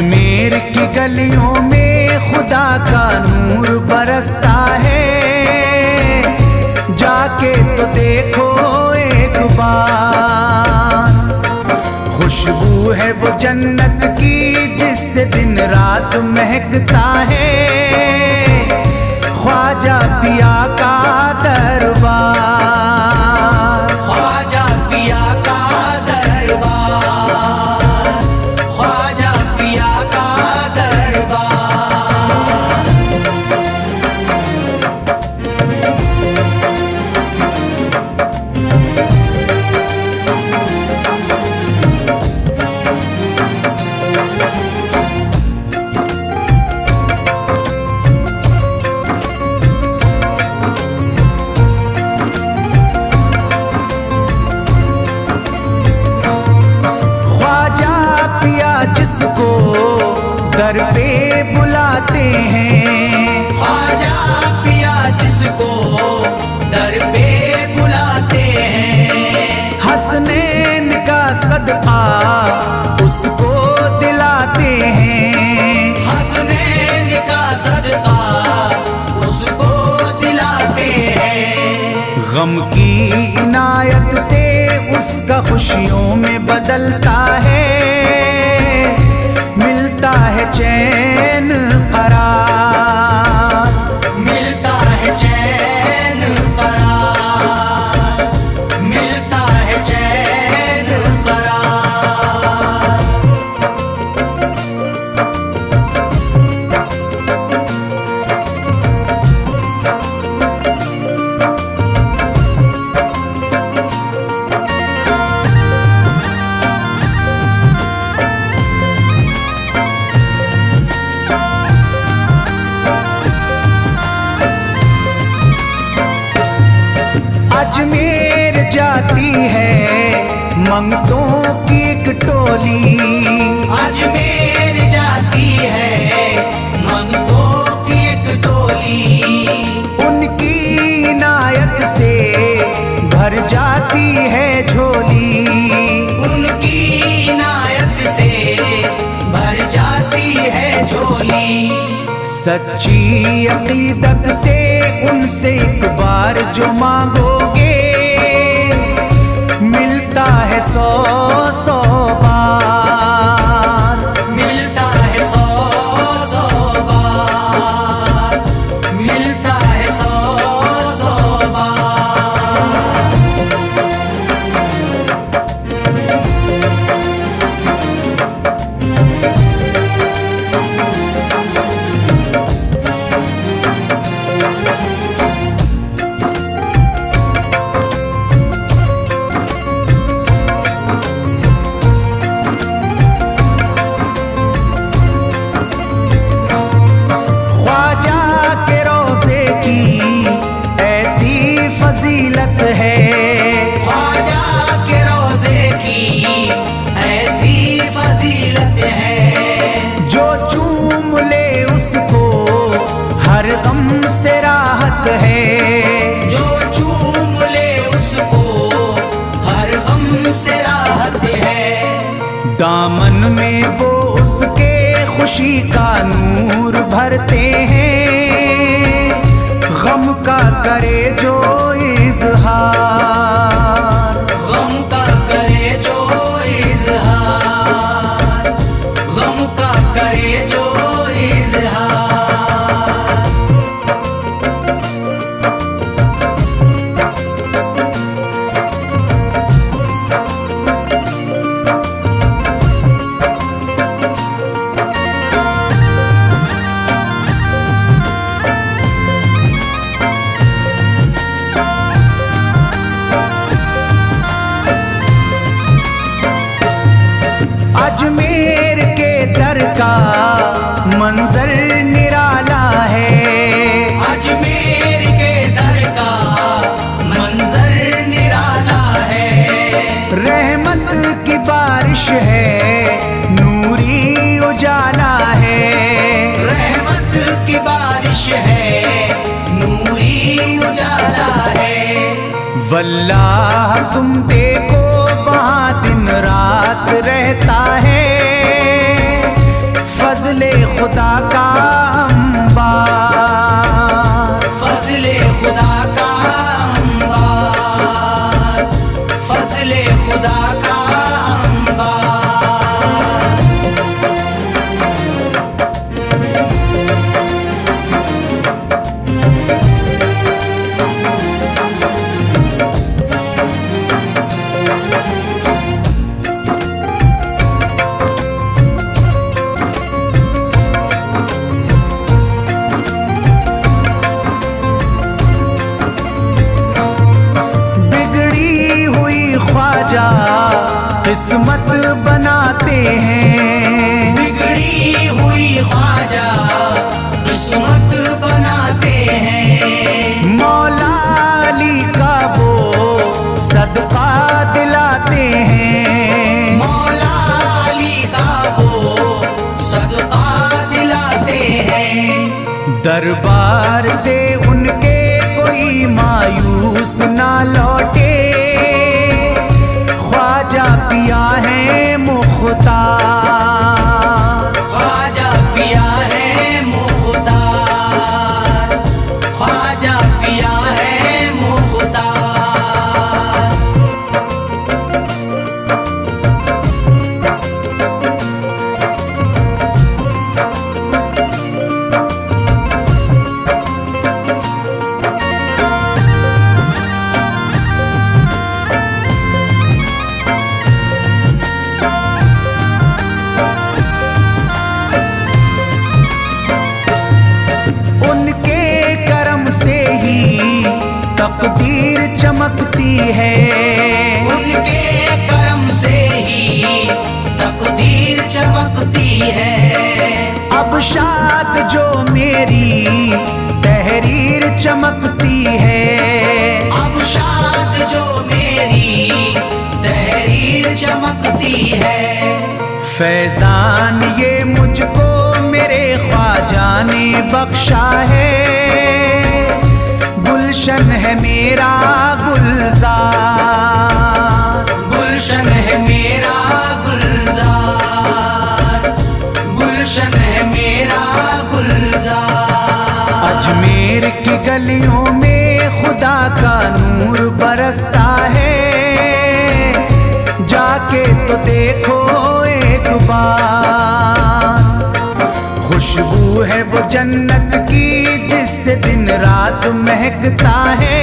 अजमेर की गलियों में खुदा का नूर बरसता है, जाके तो देखो एक बार। खुशबू है वो जन्नत की जिससे दिन रात महकता है, ख्वाजा पिया का दरबार, ख्वाजा पिया का दरबार, ख्वाजा पिया का दरबार। जिसको दर पे बुलाते हैं, ख्वाजा पिया जिसको दर पे बुलाते हैं, हसनैन का सदका उसको दिलाते हैं, हसनैन का सदका उसको दिलाते हैं। गम की इनायत से उसका खुशियों में बदलता है, मिलता है चैन करार, मिलता है चैन करार, मिलता है चैन करार। अजमेर जाती है मंगतों की एक टोली, अजमेर जाती है मंगतों की एक टोली, उनकी इनायत से भर जाती है झोली, उनकी इनायत से भर जाती है झोली। सच्ची अकीदत से उनसे एक बार जो मांगोगे, मिलता है 100 बार, मिलता है 100 बार, मिलता है 100 बार। फजीलत है ख्वाजा के रोज़े की ऐसी फजीलत है, जो चूम ले उसको हर गम से राहत है, जो चूम ले उसको हर गम से राहत है। दामन में वो उसके खुशी का नूर भरते हैं, गम का करे जो इज़हार, गम का करे जो इज़हार, गम का करे जो इज़हार। अजमेर के दर का मंजर निराला है, अजमेर के दर का मंजर निराला है। रहमत की बारिश है, नूरी उजाला है, रहमत की बारिश है, नूरी उजाला है। वल्लाह तुम देखो वहाँ दिन रात रहता है, फजले खुदा का अंबार, फजले खुदा का अंबार, फजले खुदा का अंबार। किस्मत बनाते हैं, बिगड़ी हुई ख्वाजा किस्मत बनाते हैं। मौला अली का वो सदका दिलाते हैं, मौला अली का वो सदका दिलाते हैं। दरबार से उनके कोई मायूस ना लौटे, ख्वाजा पिया है मुख्तार, ख्वाजा पिया है मुख्तार, ख्वाजा पिया है मुख्तार। तकदीर चमकती है, उनके करम से ही तकदीर चमकती है। अब शाद जो मेरी तहरीर चमकती है, अब शाद जो मेरी तहरीर चमकती है। फैजान ये मुझको मेरे ख्वाजा ने बख्शा है, गुलशन है मेरा गुलजार, गुलशन है मेरा गुलजार, गुलशन है मेरा गुलजार। अजमेर की गलियों में खुदा का नूर बरसता है, जाके तो देखो एक बार। खुशबू है वो जन्नत की जिससे दिन रात महकता है,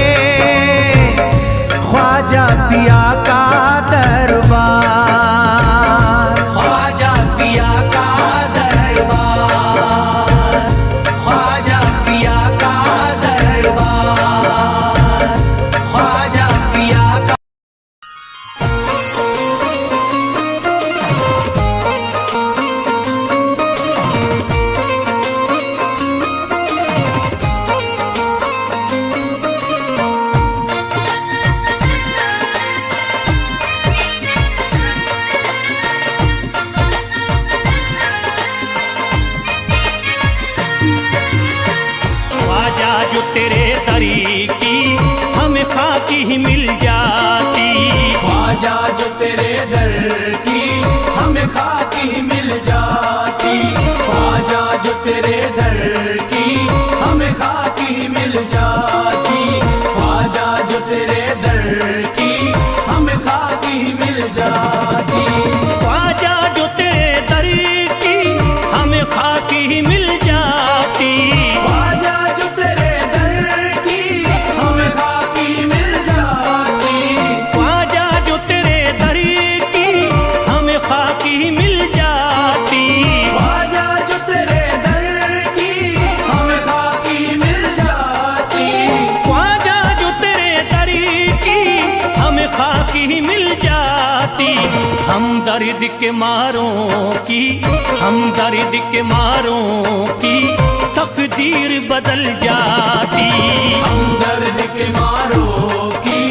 ख्वाजा पिया का दरबार, ख्वाजा पिया का दरबार, ख्वाजा पिया का दरबार, ख्वाजा पिया का। जो तेरे तरीकी हमें खाकी ही मिल जाती, ख्वाजा जो तेरे दर की हमें खाकी ही मिल जाती, ख्वाजा जो तेरे दर की हमें खाकी ही मिल जाती, ख्वाजा जो तेरे दर की हमें खाकी ही मिल जाती। ख्वाजा जो तेरे दर की हमें खाकी ही मिल जाती, ख्वाजा जो तेरे दर की हमें खाकी मिल जाती, ख्वाजा जो तेरे दर की हमें खाकी ही मिल जाती, ख्वाजा जो तेरे दर की हमें खाकी मिल जाती, ख्वाजा जो तेरे दर की हमें खाकी ही मिल जाती। हम दर्द के मारों की, हम दर्द के मारों की तकदीर बदल जाती, हम दर्द के मारों की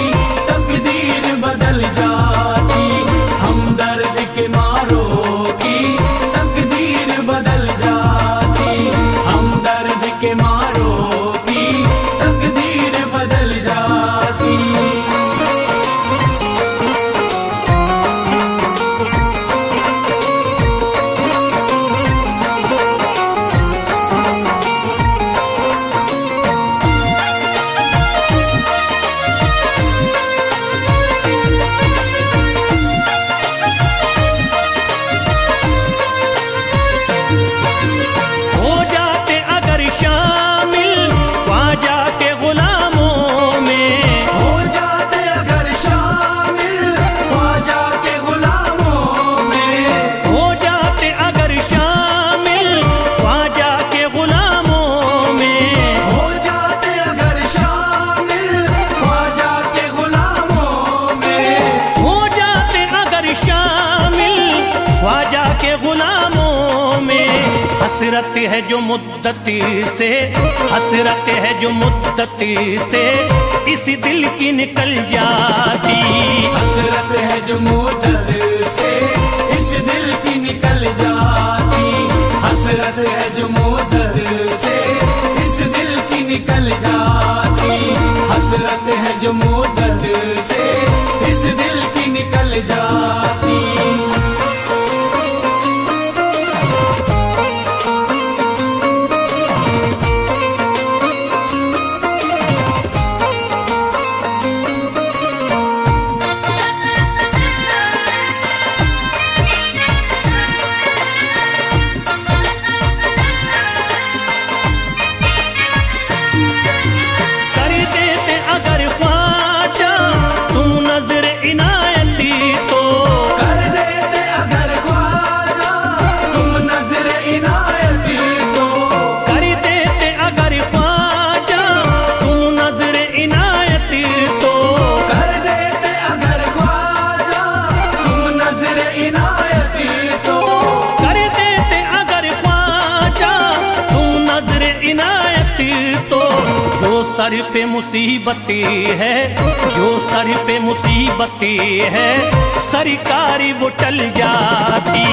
तकदीर बदल जाती, हम दर्द के मारों की तकदीर बदल जाती, हम दर्द के मारों की तकदीर बदल जाती। हसरत है जो मुद्दती से, हसरत है जो मुद्दती से इस दिल की निकल जाती। हसरत है जो मुद्दत से इस दिल की निकल जाती। हसरत है जो मुद्दत से इस दिल की निकल जाती। हसरत है जो मुद्दत से इस दिल की निकल जाती। सर पे मुसीबती है, जो सर पे मुसीबती है सरकारी वो टल जाती।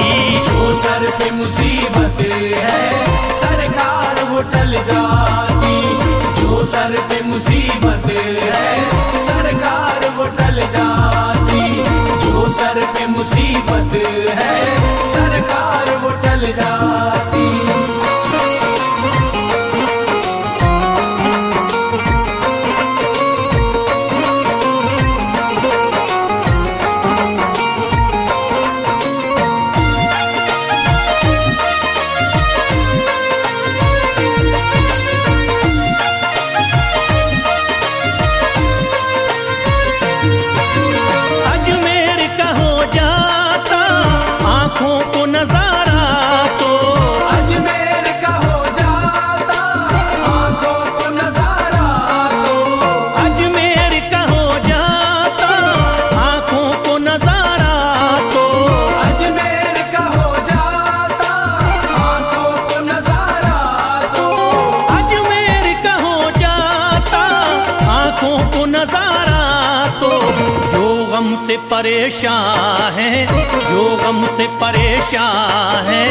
जो सर पे मुसीबत है सरकार वो टल जाती। जो सर पे मुसीबत है सरकार वो टल जाती। जो सर पे मुसीबत है सरकार वो टल जाती। से परेशान है, जो गम से परेशान है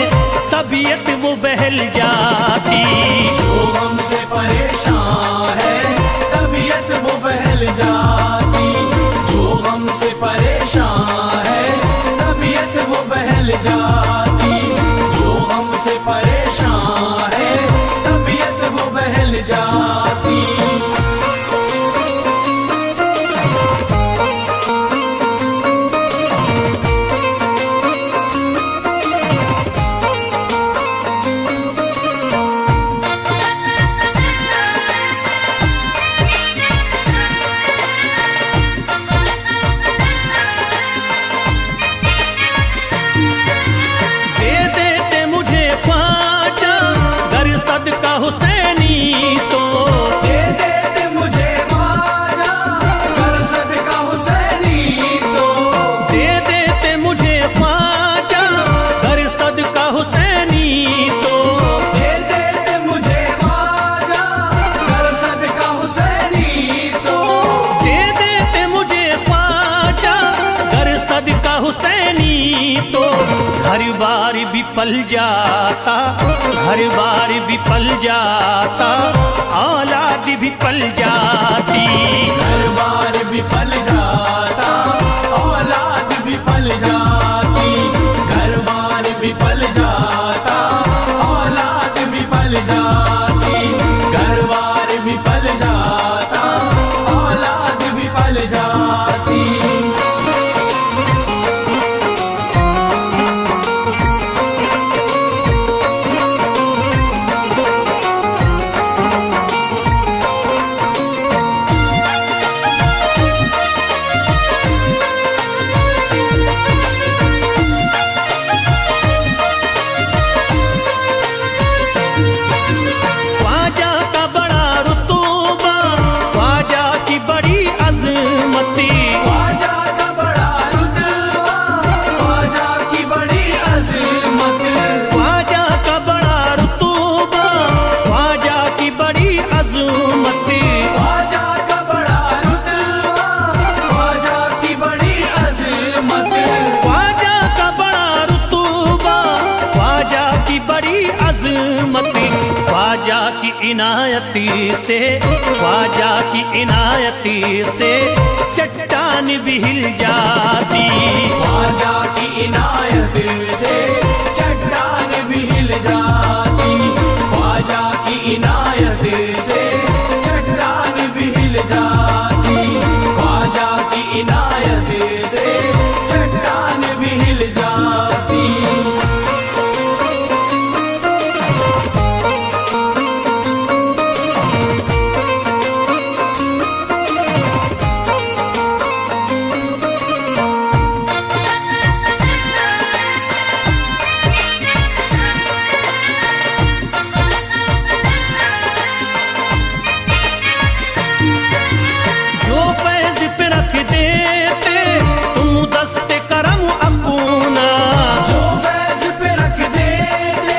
तबीयत वो बहल जाती। जो गम से परेशान है तबीयत वो बहल जाती। जो गम से परेशान है तबीयत वो बहल जाती। जो गम से परेशान है तबीयत वो बहल जाती। हुसैनी तो दे देते मुझे ख्वाजा कर सदका हुसैनी तो। दे देते मुझे ख्वाजा कर सदका हुसैनी तो। दे देते मुझे ख्वाजा कर सदका हुसैनी तो। दे देते मुझे ख्वाजा कर सदका हुसैनी तो। घर बार भी पल जाता, घर बार भी पल जाता, औलाद भी पल जाती। घर बार भी पल जाता, औलाद भी पल जाती। घर बार भी पल जाता, औलाद भी पल जाती। घर बार भी पल जाता, औलाद भी पल जाती। अजमत, ख्वाजा का बड़ा रुतबा, ख्वाजा की बड़ी अजमत, ख्वाजा का बड़ा रुतबा, ख्वाजा की बड़ी अजमत, ख्वाजा की इनायती से, ख्वाजा की इनायती से चट्टान भी हिल जाती, ख्वाजा की इनायत से चट्टान भी हिल जाती, ख्वाजा की इनायत से चट्टान भी हिल जाती, ख्वाजा की इनायत से चट्टान भी हिल जाती। जो फैज पे रख देते तुम दस्ते करम अपना, जो फैज पे रख देते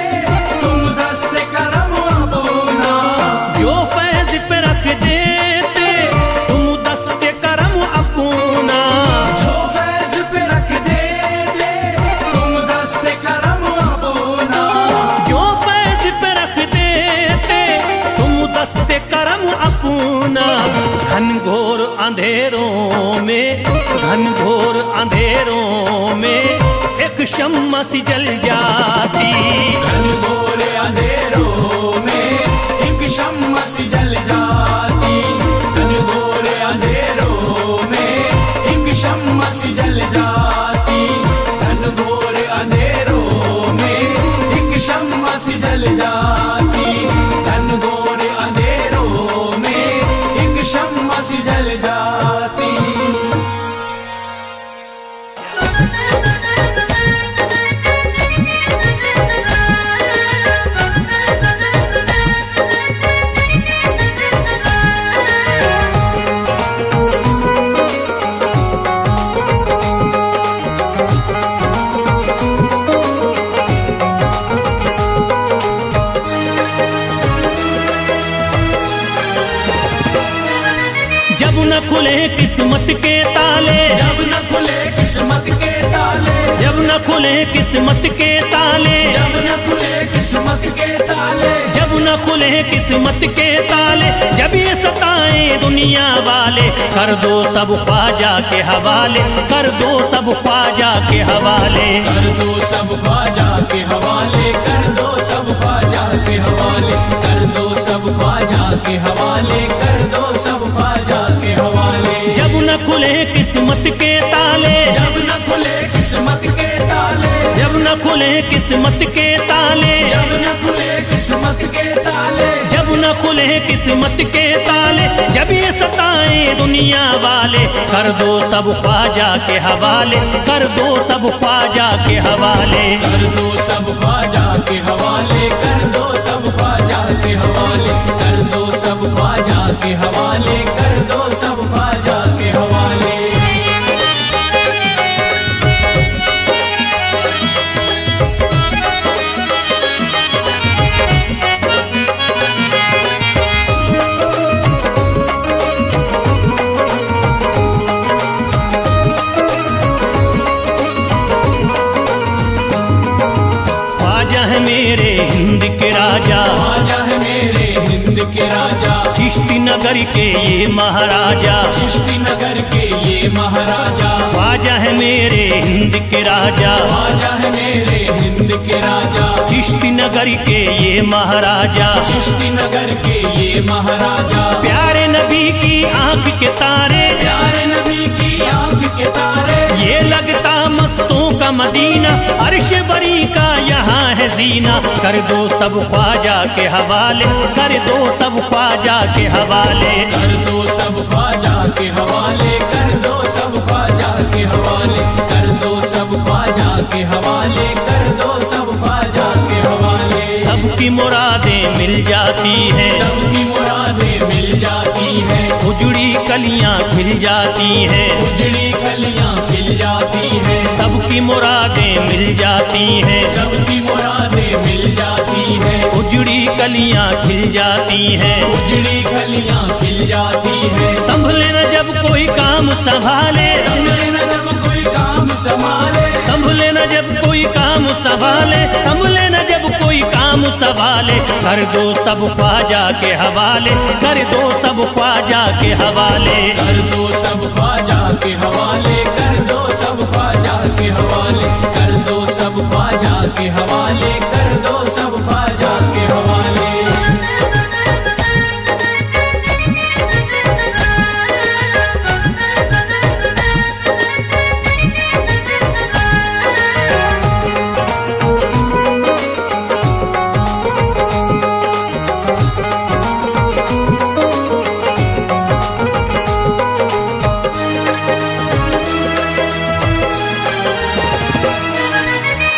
तुम दस्ते करम अपना, जो फैज पे रख देते तुम दस्ते करम अपना, जो फैज पे रख देते तुम दस्ते करम अपना, जो फैज पे रख देते तुम दस्ते करम अपना, घनघोर अंधेरों में, घनघोर अंधेरों में एक शम्मा सी जल जाती, घनघोर अंधेरों में एक शम्मा सी जल जाती, घनघोर अंधेरों में एक शम्मा सी जल जाती, घनघोर अंधेरों में एक शम्मा सी जल जाती, घनघोर अंधेरों में एक शम्मा सी जल जाती। जब न खुले किस्मत के ताले, जब न खुले किस्मत के ताले, जब न खुले किस्मत के ताले, जब न खुले किस्मत के ताले, जब न खुले किस्मत के ताले, जब ये सताए दुनिया वाले, कर दो सब ख्वाजा के हवाले, कर दो सब ख्वाजा के हवाले, कर दो सब ख्वाजा के हवाले, कर दो सब ख्वाजा के हवाले, कर दो सब ख्वाजा के हवाले, कर दो सब ख्वाजा के हवाले। जब न खुले किस्मत के ताले, जब न खुले किस्मत के ताले, जब न खुले किस्मत के ताले, जब न खुले किस्मत के ताले, जब न खुले किस्मत के ताले, जब ये सताए दुनिया वाले, कर दो सब ख्वाजा के हवाले, कर दो सब ख्वाजा के हवाले, कर दो सब ख्वाजा के हवाले, कर दो सब ख्वाजा के हवाले, कर दो सब ख्वाजा के हवाले, कर दो सब ख्वाजा के हवाले। ख्वाजा है मेरे हिंद के राजा, ख्वाजा है मेरे हिंद के राजा, चिश्ती नगर के ये महाराजा, चिश्ती नगर के ये महाराजा, ख्वाजा है मेरे हिंद के राजा, ख्वाजा है मेरे हिंद के राजा, चिश्ती नगर के ये महाराजा, चिश्ती नगर के ये महाराजा, प्यारे नबी की आंख के तारे, प्यारे नबी की आंख के तारे, ये लगता मस्तों का मदीना, अर्श बरी का यहाँ है जीना, कर दो सब ख्वाजा के हवाले, कर दो सब ख्वाजा के हवाले, कर दो सब ख्वाजा के हवाले, कर दो सब ख्वाजा के हवाले, कर दो सब ख्वाजा के हवाले, कर दो सब ख्वाजा के हवाले। सबकी मुरादें मिल जाती हैं, सबकी मुरादें मिल जाती हैं, उजड़ी कलियां खिल जाती हैं, उजड़ी कलियां खिल जाती हैं, सबकी मुरादें मिल जाती हैं, सबकी मुरादें मिल जाती हैं, उजड़ी कलियां खिल जाती हैं, उजड़ी कलियां खिल जाती है। संभले न जब कोई काम संभाले, संभले न जब कोई काम संभाले, संभले न जब कोई काम संभाले, संभले न जब कोई काम संभाले, कर दो सब ख्वाजा के हवाले, कर दो सब ख्वाजा के हवाले। कर दो सब ख्वाजा के हवाले, कर दो सब ख्वाजा के हवाले, कर दो सब ख्वाजा के हवाले, कर दो सब ख्वाजा के हवाले।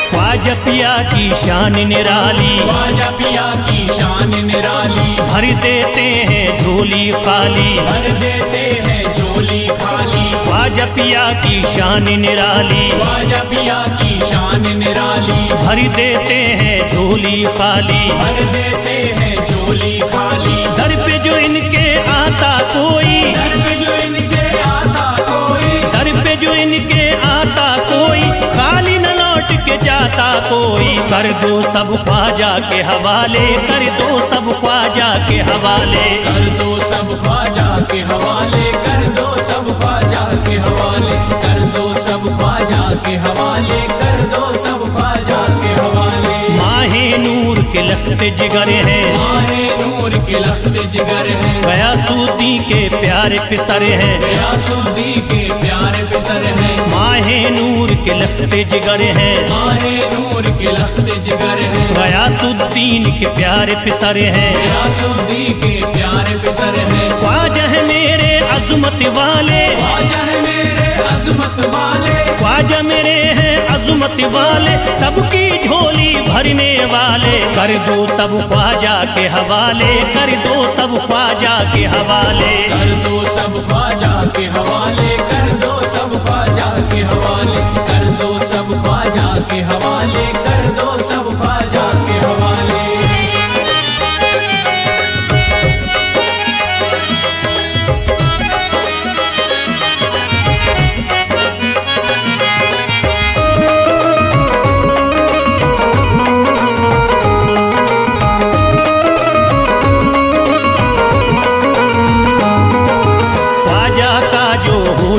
ख्वाजा पिया की शान निराली, ख्वाजा पिया की शान निराली, भर देते हैं झोली खाली, भर देते हैं झोली खाली। ख्वाजा पिया की शान निराली, ख्वाजा पिया की शान निराली, भर देते हैं झोली खाली, भर देते हैं झोली खाली। दर पे जो इनके आता कोई, दर पे जो इनके आता कोई, दर पे जो इनके आता कोई, खाली न लौट के जाता कोई, कर दो सब ख्वाजा के हवाले, कर दो सब ख्वाजा के हवाले। कर दो सब ख्वाजा के हवाले, कर दो सब ख्वाजा के हवाले, कर दो सब ख्वाजा के हवाले, कर दो सब ख्वाजा के हवाले। माहे नूर के लखते जिगर है, माहे नूर के लखते जिगर है, गयासुद्दीन के प्यारे पिसर है, गयासुद्दीन के प्यारे पिसर है। माहे नूर के लखते जिगर है, माहे नूर के लखते जिगर है, गयासुद्दीन के प्यारे पिसर है, गयासुद्दीन के प्यारे पिसर है। ख्वाजा है मेरे अजमत वाले, ख्वाजा है मेरे अजमत वाले, ख्वाजा मेरे हैं अजमत वाले, सबकी झोली भरने वाले, कर दो सब ख्वाजा के हवाले, कर दो सब ख्वाजा के हवाले। कर दो सब ख्वाजा के हवाले, कर दो सब ख्वाजा के हवाले, कर दो सब ख्वाजा के हवाले, कर दो सब ख्वाजा के हवाले।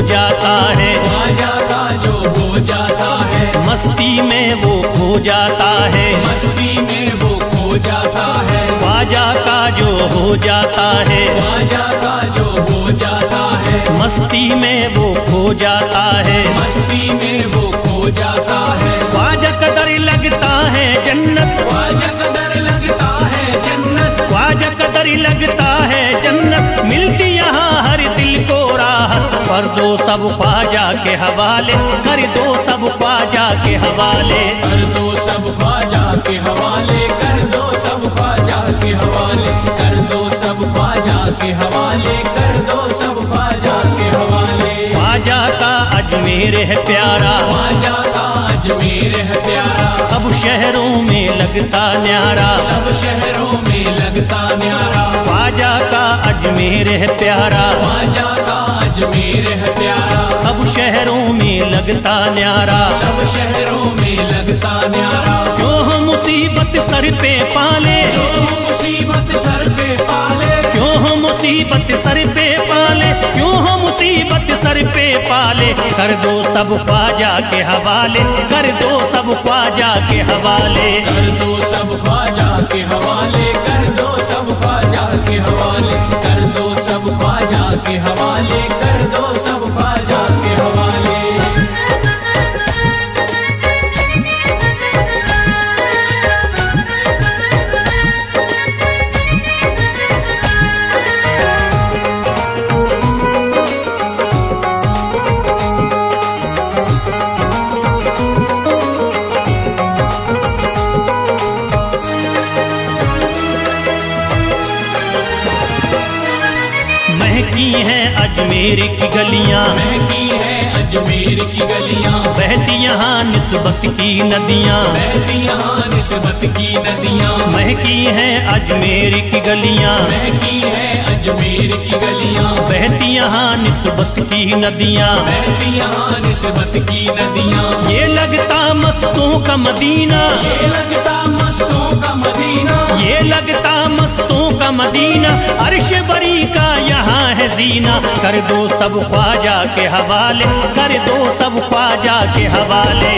जाता है, ख्वाजा का जो हो जाता है, मस्ती में वो खो जाता है, मस्ती में वो खो जाता है। ख्वाजा का जो हो जाता है, ख्वाजा का जो हो जाता है, मस्ती में वो खो जाता है, मस्ती में वो खो जाता है। ख्वाजा कदर लगता है जन्नत, ख्वाजा कदर लगता है जन्नत, ख्वाजा कदर लगता है जन्नत, मिलती यहाँ हर दिल को राहत, कर दो सब ख्वाजा के हवाले, कर दो सब ख्वाजा के हवाले। कर दो सब ख्वाजा के हवाले, कर दो सब ख्वाजा के हवाले, कर दो सब ख्वाजा के हवाले, कर दो सब ख्वाजा के हवाले। ख्वाजा का अजमेर है प्यारा, ख्वाजा का अजमेर है प्यारा, सब शहरों में लगता न्यारा, सब शहरों में लगता न्यारा। ख्वाजा का अजमेर है प्यारा, ख्वाजा का अजमेर है प्यारा, सब शहरों में लगता न्यारा, सब शहरों में लगता न्यारा। क्यों हम मुसीबत सर पे पाले, जो मुसीबत सर पे पाले, क्यों हम मुसीबत सर पे पाले, क्यों हम मुसीबत सर पे पाले, कर दो सब ख्वाजा के हवाले, कर दो सब ख्वाजा के हवाले। कर दो सब ख्वाजा के हवाले, कर दो सब ख्वाजा के हवाले, कर दो सब ख्वाजा के हवाले, कर दो सब ख्वाजा के हवाले। महकी हैं अजमेर की गलियां, महकी है अजमेर की गलियां, बहती यहाँ निस्बत की नदियां, बहती यहाँ निस्बत की नदियां, महकी हैं अजमेर की गलियां, महकी है अजमेर की गलियां, बहती यहाँ निस्बत की नदियां, बहती यहाँ निस्बत की नदियां। ये लगता मस्तों का मदीना, ये लगता मस्तों का मदीना, ये लगता मस्तों का मदीना, अर्श बरी का यहाँ है जीना। कर दो सब ख्वाजा के हवाले, कर दो सब ख्वाजा के हवाले।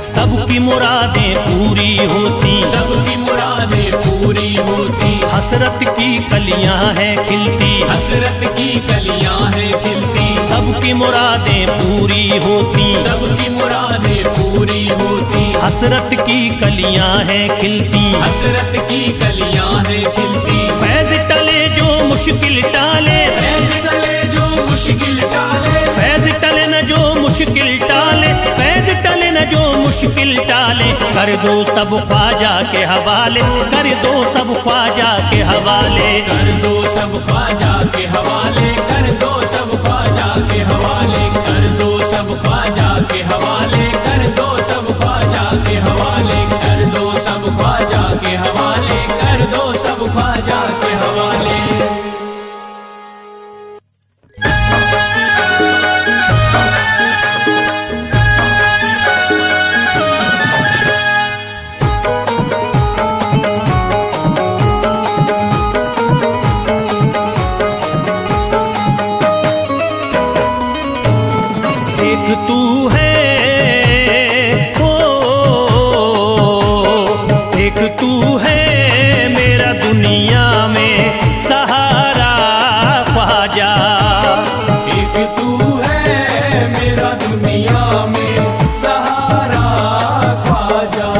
सबकी मुरादें पूरी होती, सबकी मुरादें पूरी होती, हसरत की कलियां हैं खिलती, हसरत की कलियां हैं खिलती, सबकी मुरादें पूरी होती, सबकी मुरादें पूरी होती, हसरत की कलियां हैं खिलती, हसरत की कलियां हैं खिलती। फैज टले जो मुश्किल टाले, फैज टले जो मुश्किल टाले, फैज टले न जो मुश्किल टाले, फैज टले न जो मुश्किल टाले। कर दो सब ख्वाजा के हवाले, कर दो सब ख्वाजा के हवाले। कर दो सब ख्वाजा के हवाले, कर दो सब ख्वाजा के हवाले, कर दो सब ख्वाजा के हवाले, कर दो सब ख्वाजा के हवाले, कर दो सब ख्वाजा के हवाले, कर दो सब ख्वाजा के हवाले। एक तू है ओ, एक तू है मेरा दुनिया में सहारा ख्वाजा। एक तू है मेरा दुनिया में सहारा ख्वाजा,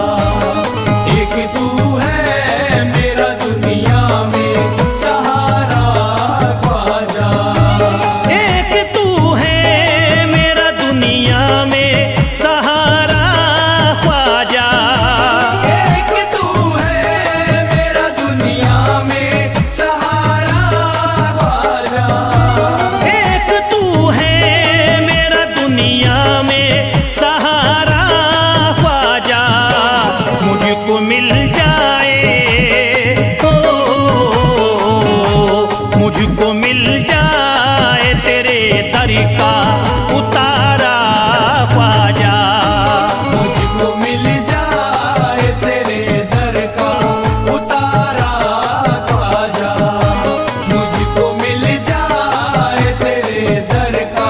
एक तू है मेरा दुनिया में सहारा ख्वाजा, एक तू है मेरा दुनिया में सहारा ख्वाजा। एक तू है मेरा दुनिया में सहारा ख्वाजा, एक तू है मेरा दुनिया में सहारा ख्वाजा। मुझको मिल जाए ओ, मुझको मिल जाए तेरे दर का उतारा ख्वाजा। मुझको मिल जाए तेरे दर का उतारा ख्वाजा, मुझको मिल जाए तेरे दर का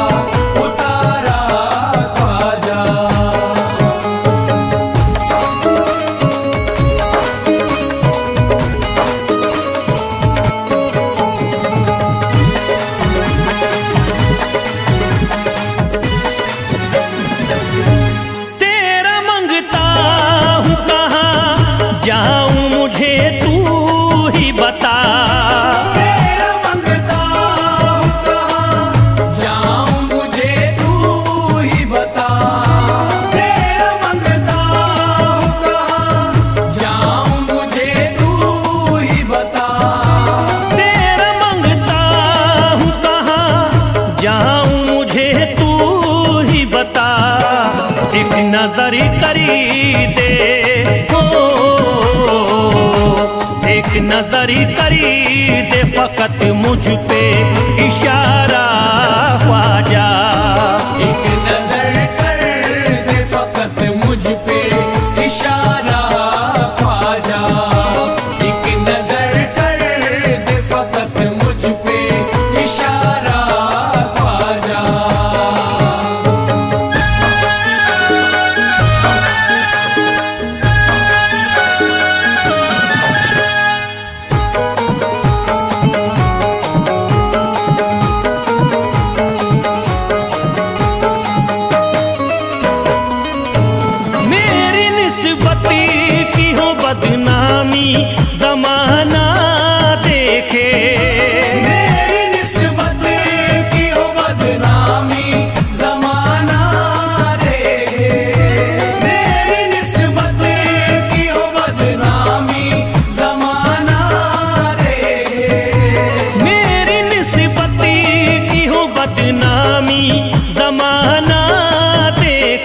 उतारा ख्वाजा। तेरा मंगता हूँ कहाँ जाऊँ मुझे तू ही बता। तेरा मंगता हूँ कहाँ जाऊँ मुझे तू ही बता, तेरा मंगता हूँ कहाँ जाऊँ मुझे तू ही बता, तेरा मंगता हूँ कहाँ जाऊँ मुझे तू ही बता। एक नजर करी दे हो, एक नजर करी दे फकत मुझ पे इशारा ख्वाजा। एक नजर कर दे फकत मुझ पे इशारा ख्वाजा, एक नजर कर दे फकत मुझ पे इशारा ख्वाजा।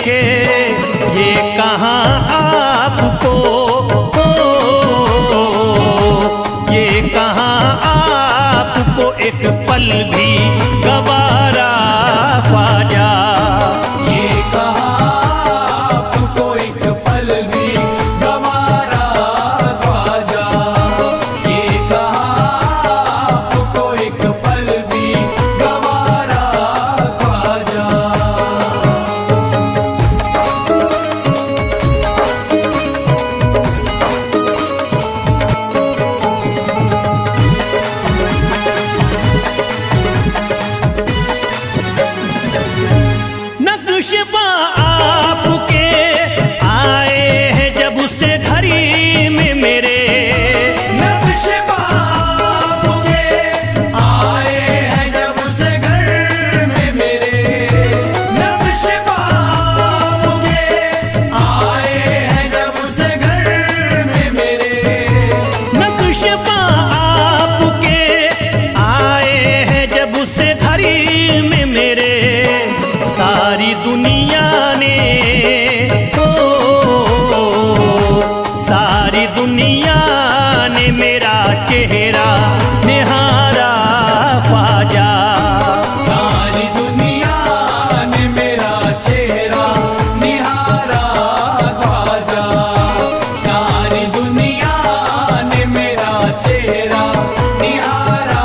देखे ये कहाँ आपको, ये कहाँ आपको एक पल भी गवारा ख्वाजा। ये कहाँ आपको एक पल भी गवारा ख्वाजा, ये कहाँ आपको एक पल भी गवारा ख्वाजा। नक्शबा आपके आए हैं जब उससे घड़ी में मेरे, नक्शबा आपके आए हैं जब उस घर में मेरे, नक्शबा आपके आए हैं जब उस घर में मेरे। नक्शबा आपके आए हैं जब उससे घड़ी में मेरे। सारी दुनिया ने, सारी दुनिया ने मेरा चेहरा निहारा ख्वाजा। सारी दुनिया ने मेरा चेहरा निहारा ख्वाजा, सारी दुनिया ने मेरा चेहरा निहारा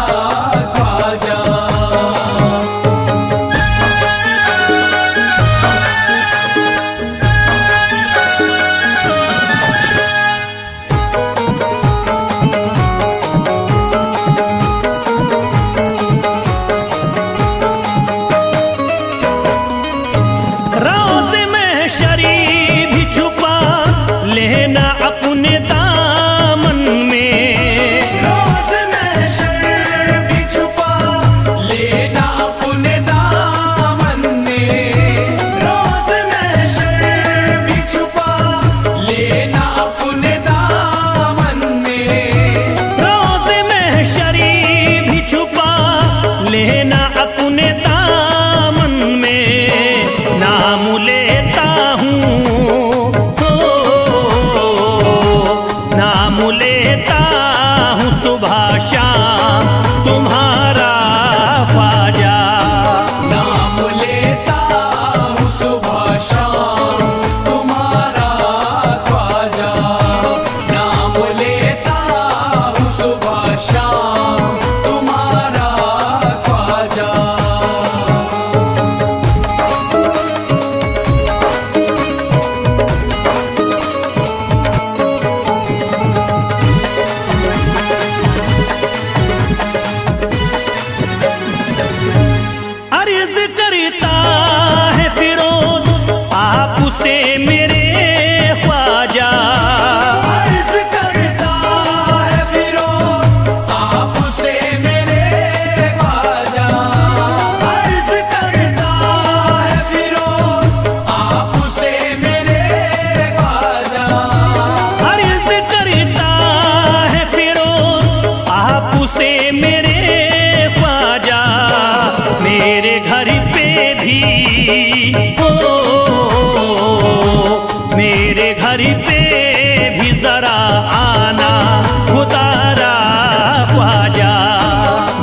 ख्वाजा। रोज़ महशरी भी छुपा लेना अपने दामन में। रोज़ महशर भी छुपा लेना अपने दामन में, रोज़ महशर भी छुपा लेना अपने दामन में। रोज़ महशरी भी छुपा लेना अपने दामन में। नाम लेता हूँ, नाम लेता हूँ सुबह शाम तुम्हारा ख्वाजा। नाम लेता हूँ सुबह शाम तुम्हारा ख्वाजा, नाम लेता हूँ सुबह शाम तुम्हारा ख्वाजा। अर्ज करता है फिरोज आपसे मेरे ख्वाजा। अर्ज़ करता है फिरोज़ आपसे मेरे ख्वाजा, अर्ज़ करता है फिरोज़ आपसे मेरे ख्वाजा। अर्ज करता है फिरोज आपसे मेरे ख्वाजा। मेरे घर पे भी, मेरे घर पे भी जरा आना खुदारा ख्वाजा।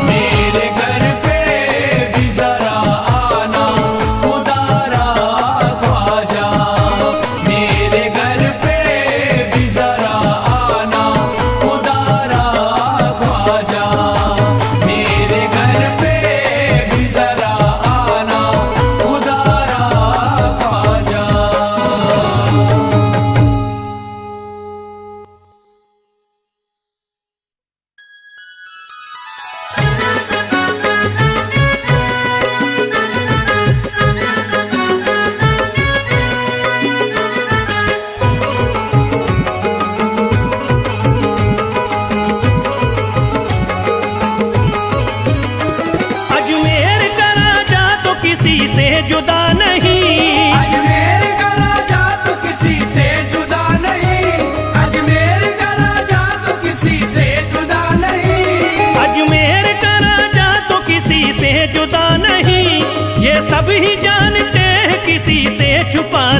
मेरे घर पे भी जरा आना खुदारा ख्वाजा, मेरे घर पे भी जरा आना खुदारा ख्वाजा, मेरे घर पे भी जरा आना खुदारा ख्वाजा।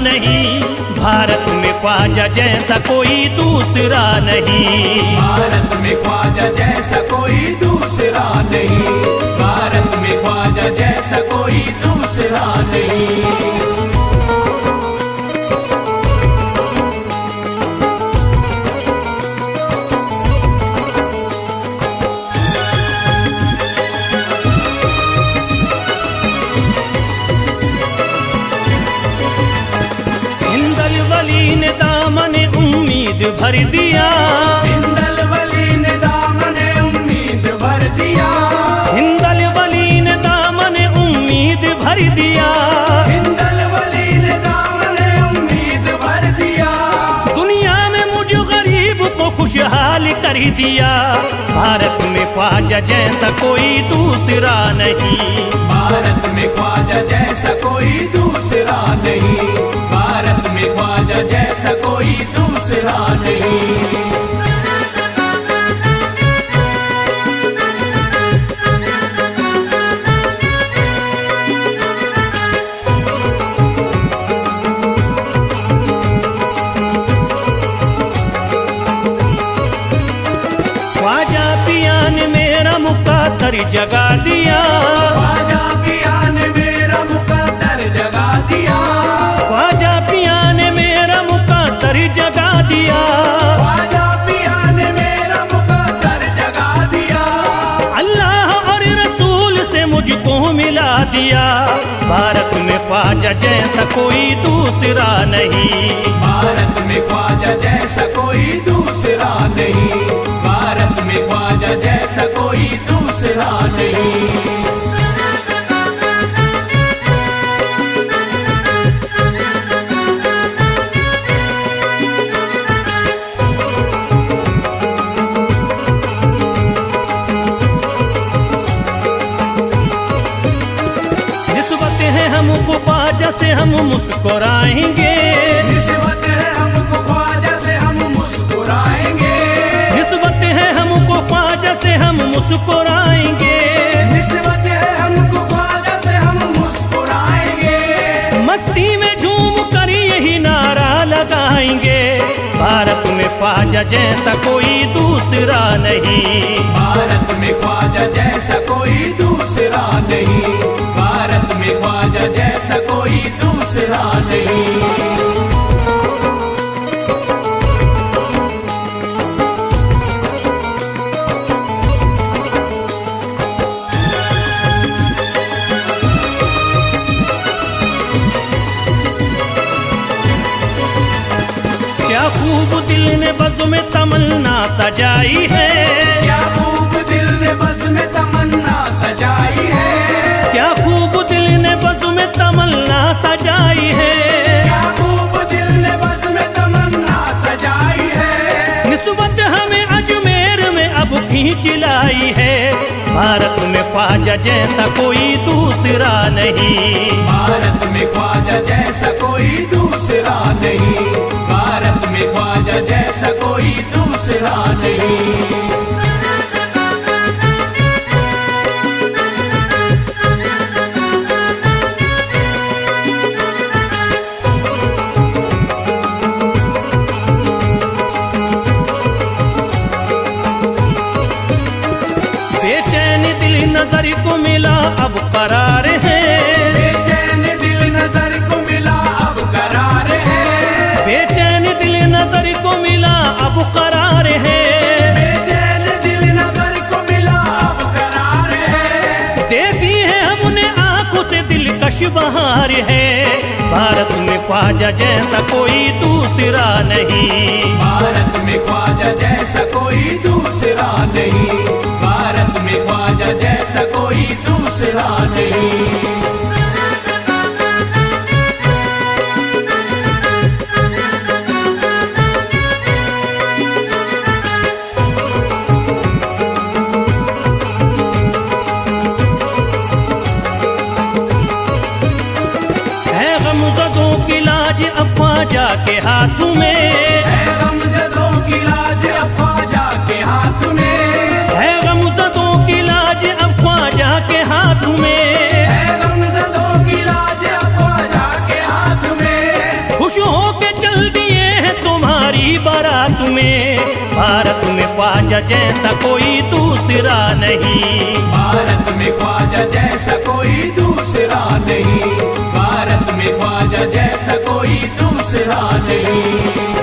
नहीं, भारत में ख्वाजा जैसा कोई दूसरा नहीं। भारत में ख्वाजा जैसा कोई दूसरा नहीं, भारत में ख्वाजा जैसा कोई दूसरा नहीं। वली ने दामने उम्मीद भर दिया, हिंदल वली ने दामने उम्मीद भर दिया, हिंदल वली ने दामने उम्मीद भर दिया, हिंदल वली ने दामने उम्मीद भर दिया। दुनिया में मुझ गरीब को खुशहाल कर दिया, भारत में ख्वाजा जैसा कोई दूसरा नहीं। भारत में ख्वाजा जैसा कोई दूसरा नहीं, भारत में ख्वाजा जैसा कोई दूसरा नहीं। ख्वाजा पिया ने मेरा मुकद्दर जगा दिया, ख्वाजा पिया ने मेरा मुकद्दर जगा दिया, ख्वाजा पिया ने मेरा मुकद्दर जगा दिया, ख्वाजा पिया ने मेरा मुकद्दर जगा दिया। अल्लाह और रसूल से मुझको मिला दिया, भारत में ख्वाजा जैसा कोई दूसरा नहीं। भारत में ख्वाजा जैसा कोई दूसरा नहीं, भारत में ख्वाजा जैसा कोई दूसरा नहीं। निस्बत है हमको ख्वाजा से हम मुस्कुराएंगे, निस्बत है हमको ख्वाजा से हम मुस्कुराएंगे, निस्बत है हमको ख्वाजा से हम मुस्कुराएंगे, निस्बत है हमको ख्वाजा से हम मुस्कुराएंगे। मस्ती में झूम कर यही नारा लगाएंगे, भारत में ख्वाजा जैसा कोई दूसरा नहीं। भारत में ख्वाजा जैसा कोई दूसरा नहीं, भारत में ख्वाजा जैसा कोई दूसरा नहीं। क्या खूब दिल ने बज़्म में तमन्ना सजाई है, क्या खूब दिल ने बज़्म में तमन्ना सजाई है, क्या खूब दिल ने बज़्म में तमन्ना सजाई है, क्या खूब दिल ने बज़्म में तमन्ना सजाई है। निस्बत हमें अजमेर में अब खींच लाई है, भारत में ख्वाजा जैसा कोई दूसरा नहीं। भारत में ख्वाजा जैसा कोई दूसरा नहीं, भारत में ख्वाजा जैसा कोई दूसरा नहीं। बेचैन दिल नजर को मिला अब करार है, बेचैन दिल नजर को मिला अब करार है, बेचैन दिल नजर को मिला अब करार है, बेचैन दिल नजर को मिला अब करार है। देखी है हमने आंखों से दिलकश बहार है, भारत में ख्वाजा जैसा कोई दूसरा नहीं। भारत में ख्वाजा जैसा कोई दूसरा नहीं, भारत में ख्वाजा जैसा कोई दूसरा नहीं। है गमज़दों की लाज अब ख्वाजा के हाथ में, है गमज़दों की लाज अब ख्वाजा के हाथ में, है गमज़दों की लाज अब ख्वाजा के हाथ में, है गमज़दों की लाज अब ख्वाजा के हाथ में। खुश होके चल दिए हैं तुम्हारी बारात में। भारत में ख्वाजा जैसा कोई दूसरा नहीं, भारत में ख्वाजा जैसा कोई दूसरा नहीं, भारत में ख्वाजा जैसा कोई दूसरा नहीं।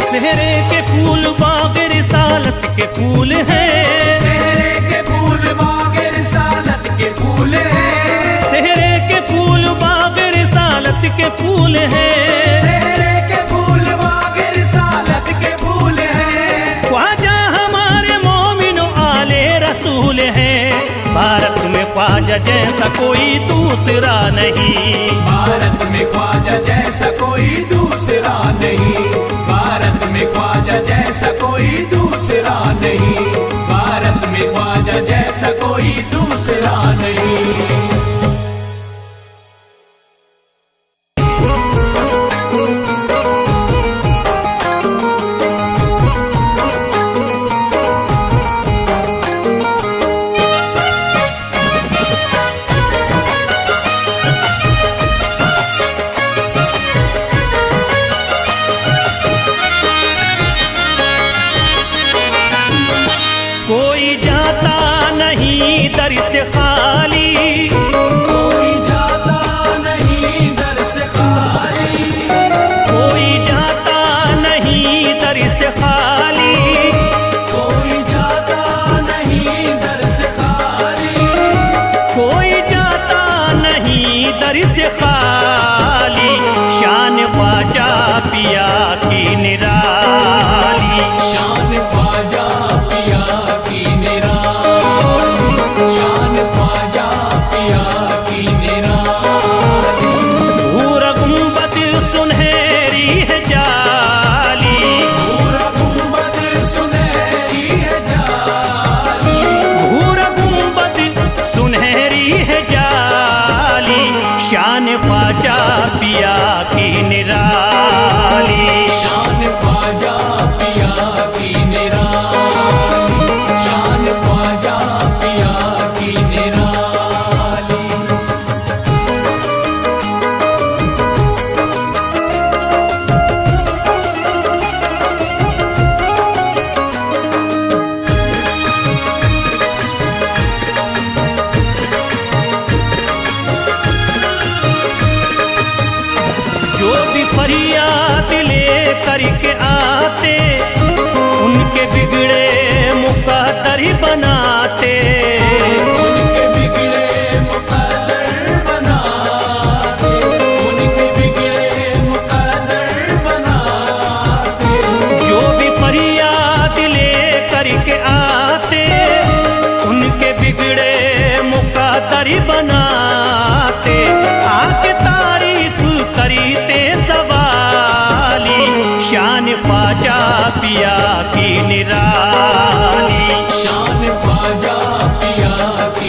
सेहरे के फूल बाग रिसालत के फूल हैं, सेहरे के फूल बाग रिसालत के फूल हैं, सेहरे के फूल बाग रिसालत के फूल हैं, सेहरे के फूल बाग रिसालत के फूल हैं। ख्वाजा हमारे मोमिनो आले रसूल हैं। भारत में ख्वाजा जैसा कोई दूसरा नहीं, भारत में ख्वाजा जैसा कोई दूसरा नहीं, भारत में ख्वाजा जैसा कोई दूसरा नहीं, भारत में ख्वाजा जैसा कोई दूसरा नहीं। कोई जाता नहीं दर से खाली, कोई जाता नहीं दर से खाली, कोई जाता नहीं दर से खाली, कोई जाता नहीं दर से खाली, कोई जाता नहीं दर से खाली। शान ख्वाजा पिया की निराली, शान ख्वाजा पिया की निराली, शान ख्वाजा पिया की निराली। पूरा गुंबद सुनहरी है जाली, पूरा गुंबद सुनहरी है जाली, पूरा गुंबद सुनहरी है जाली। शान ख्वाजा पिया की निराली, शान ख्वाजा पिया की निराली, शान ख्वाजा पिया की निराली। जो भी फरियाद ले करके आते, उनके बिगड़े मुकद्दर बनाते, उनके बिगड़े मुकद्दर बनाते, उनके बिगड़े मुकद्दर बनाते। जो भी फरियाद ले करके आते, उनके बिगड़े मुकद्दर बनाते। आके तारीफ करते सवाली, शान ख्वाजा पिया की निराली, शान ख्वाजा पिया की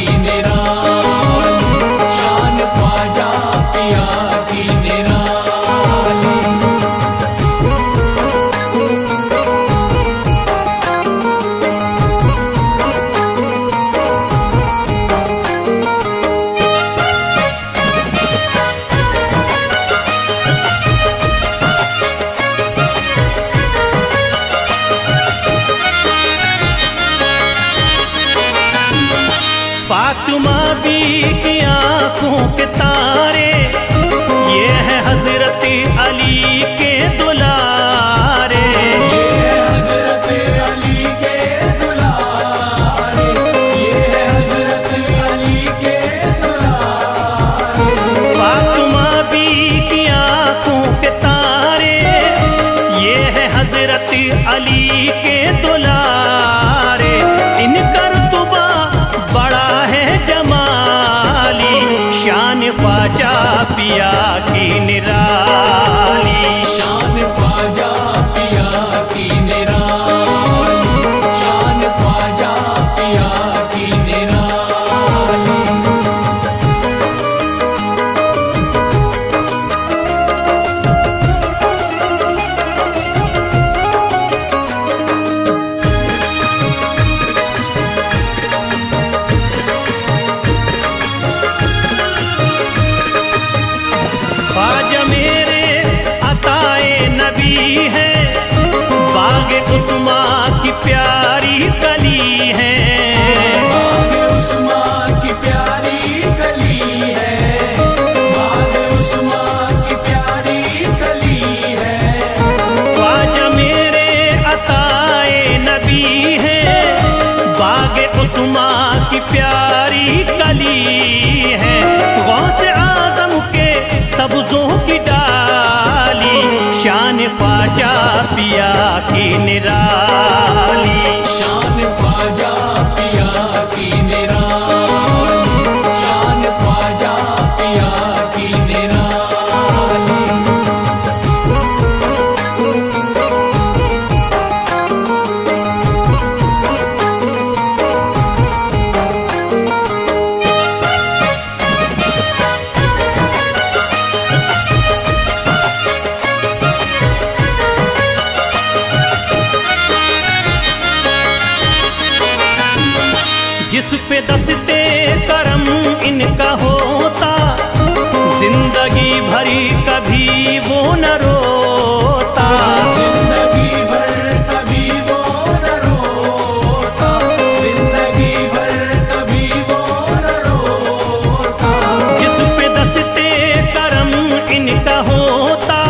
नबी है, बागे उस्मा की प्यारी कली है। बागे उस्मा की प्यारी कली है, बागे उस्मा की प्यारी कली है। ख्वाजा मेरे अताए नबी है, बागे उस्मा की प्यारी कली है। गौसे आजम के सब्जों की डाली, शान ख्वाजा पिया की निराली। शान ख्वाजा पिया की निराली, शान ख्वाजा पिया की निराली। जिस पे दस्ते करम इनका होता, जिंदगी भरी कभी वो न रोता। जिंदगी भर कभी वो न रोता, जिंदगी भर कभी वो न रोता। जिस पे दस्ते करम इनका होता,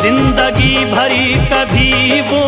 जिंदगी भरी कभी वो